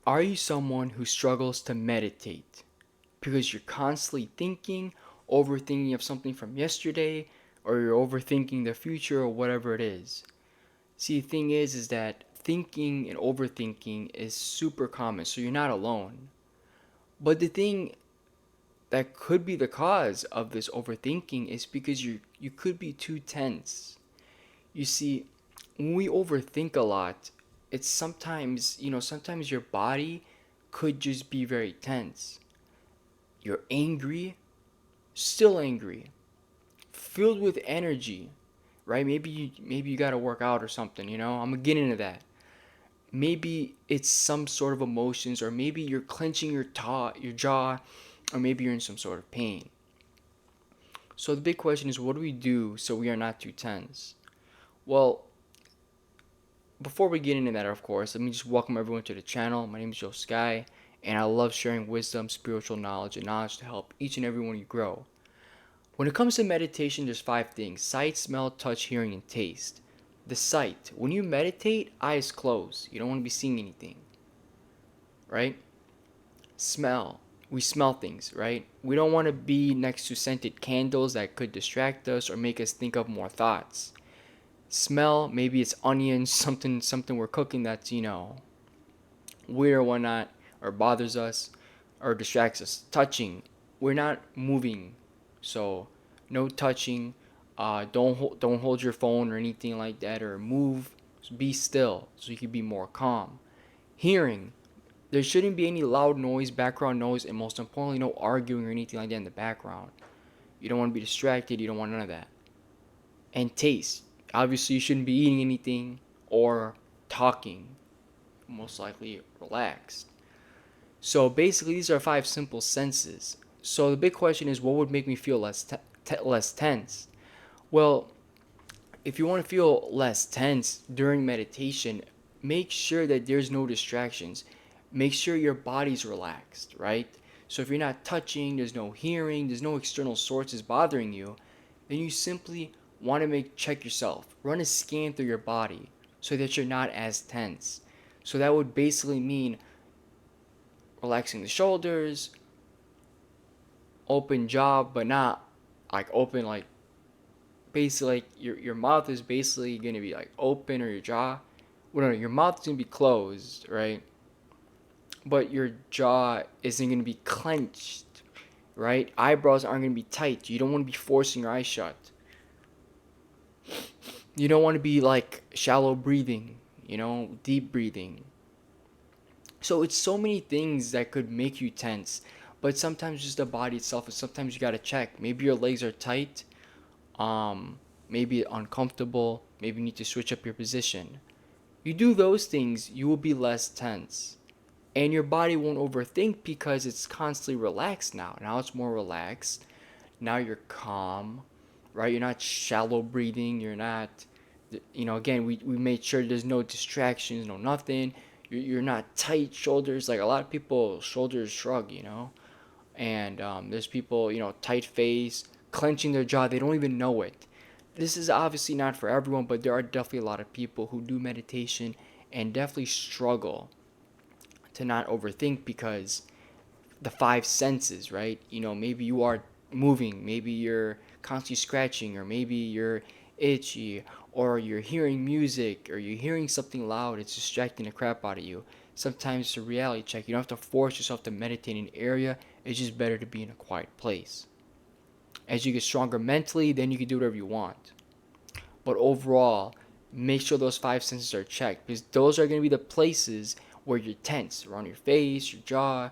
Are you someone who struggles to meditate because you're constantly thinking, overthinking of something from yesterday, or you're overthinking the future or whatever it is? See, the thing is that thinking and overthinking is super common, so you're not alone. But the thing that could be the cause of this overthinking is because you could be too tense. You see, when we overthink a lot, it's sometimes your body could just be very tense. You're angry, still angry, filled with energy, right? Maybe you got to work out or something, I'm gonna get into that. Maybe it's some sort of emotions, or maybe you're clenching your jaw, or maybe you're in some sort of pain. So the big question is, what do we do so we are not too tense? Well, before we get into that, of course, let me just welcome everyone to the channel. My name is Joe Sky, and I love sharing wisdom, spiritual knowledge, and knowledge to help each and every one of you grow. When it comes to meditation, there's five things: sight, smell, touch, hearing, and taste. The sight. When you meditate, eyes closed. You don't want to be seeing anything, right? Smell. We smell things, right? We don't want to be next to scented candles that could distract us or make us think of more thoughts. Smell, maybe it's onions, something we're cooking that's, weird or whatnot, or bothers us, or distracts us. Touching, we're not moving, so no touching. Don't hold your phone or anything like that, or move. Be still so you can be more calm. Hearing, there shouldn't be any loud noise, background noise, and most importantly, no arguing or anything like that in the background. You don't want to be distracted. You don't want none of that. And taste, obviously, you shouldn't be eating anything or talking. Most likely relaxed. So basically, these are five simple senses. So the big question is, what would make me feel less tense? Well, if you want to feel less tense during meditation, make sure that there's no distractions. Make sure your body's relaxed, right? So if you're not touching, there's no hearing, there's no external sources bothering you, then you simply want to check yourself. Run a scan through your body so that you're not as tense. So that would basically mean relaxing the shoulders, open jaw, but not like open, like basically like your mouth is basically gonna be like open, or your jaw. Well, no, your mouth is gonna be closed, right? But your jaw isn't gonna be clenched, right? Eyebrows aren't gonna be tight. You don't want to be forcing your eyes shut. You don't want to be like shallow breathing, deep breathing. So it's so many things that could make you tense, but sometimes just the body itself. And sometimes you gotta check. Maybe your legs are tight, maybe uncomfortable. Maybe you need to switch up your position. You do those things, you will be less tense, and your body won't overthink because it's constantly relaxed now. Now it's more relaxed. Now you're calm, right? You're not shallow breathing. You're not, again, we made sure there's no distractions, no nothing. You're not tight shoulders. Like a lot of people, shoulders shrug, and there's people, tight face, clenching their jaw. They don't even know it. This is obviously not for everyone, but there are definitely a lot of people who do meditation and definitely struggle to not overthink because the five senses, right? Maybe you are moving, maybe you're constantly scratching, or maybe you're itchy, or you're hearing music, or you're hearing something loud. It's distracting the crap out of you. Sometimes it's a reality check. You don't have to force yourself to meditate in an area. It's just better to be in a quiet place. As you get stronger mentally, then you can do whatever you want. But overall, make sure those five senses are checked, because those are going to be the places where you're tense, around your face, your jaw,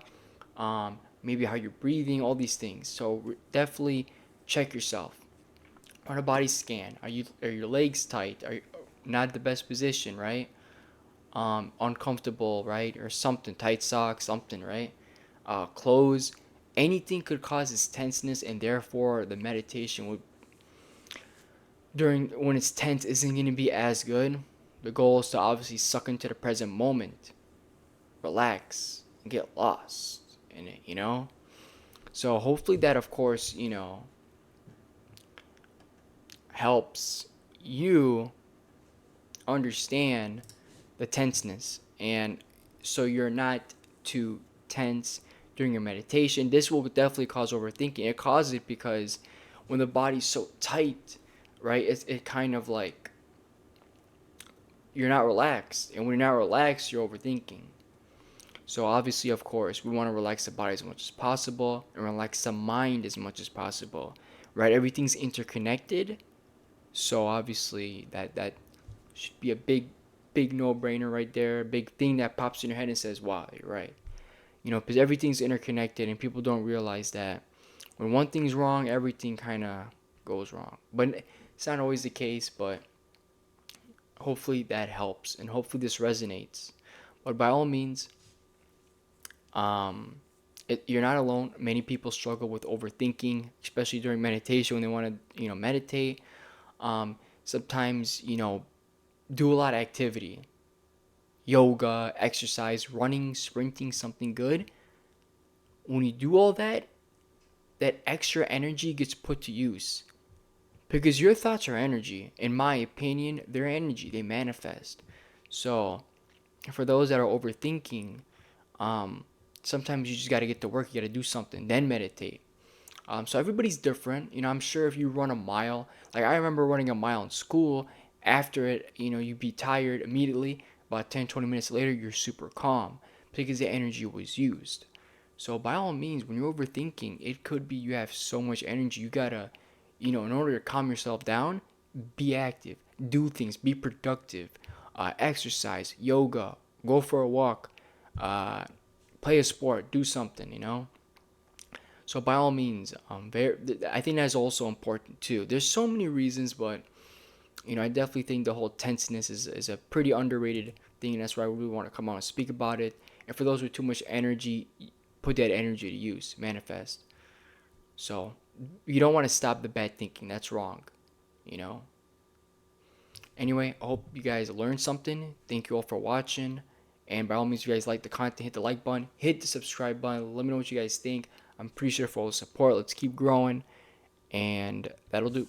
maybe how you're breathing, all these things. So definitely check yourself. Run a body scan. Are your legs tight? Are you not the best position, right? Uncomfortable, right? Or something, tight socks, something, right? Clothes. Anything could cause this tenseness, and therefore the meditation would, during when it's tense, isn't going to be as good. The goal is to obviously suck into the present moment, relax, and get lost in it. So hopefully that, of course, helps you understand the tenseness, and so you're not too tense during your meditation. This will definitely cause overthinking. It causes it because when the body's so tight, right, it kind of like you're not relaxed. And when you're not relaxed, you're overthinking. So obviously, of course, we want to relax the body as much as possible and relax the mind as much as possible, right? Everything's interconnected. So obviously, that should be a big no-brainer right there. A big thing that pops in your head and says, "Wow, you're right." Because everything's interconnected and people don't realize that when one thing's wrong, everything kind of goes wrong. But it's not always the case. But hopefully that helps and hopefully this resonates. But by all means, um, you're not alone. Many people struggle with overthinking, especially during meditation when they want to, meditate. Sometimes, do a lot of activity, yoga, exercise, running, sprinting, something good. When you do all that, that extra energy gets put to use. Because your thoughts are energy. In my opinion, they're energy. They manifest. So, for those that are overthinking, um, sometimes you just got to get to work. You got to do something, then meditate. So everybody's different. I'm sure if you run a mile, like I remember running a mile in school, after it, you'd be tired immediately. About 10, 20 minutes later, you're super calm because the energy was used. So by all means, when you're overthinking, it could be you have so much energy. You gotta, in order to calm yourself down, be active, do things, be productive, exercise, yoga, go for a walk, uh, play a sport, do something. So by all means, I think that's also important too. There's so many reasons, but I definitely think the whole tenseness is a pretty underrated thing, and that's why I really want to come on and speak about it. And for those with too much energy, put that energy to use, manifest. So you don't want to stop the bad thinking. That's wrong, you know. Anyway, I hope you guys learned something. Thank you all for watching. And by all means, if you guys like the content, hit the like button, hit the subscribe button. Let me know what you guys think. I'm pretty sure for all the support. Let's keep growing. And that'll do.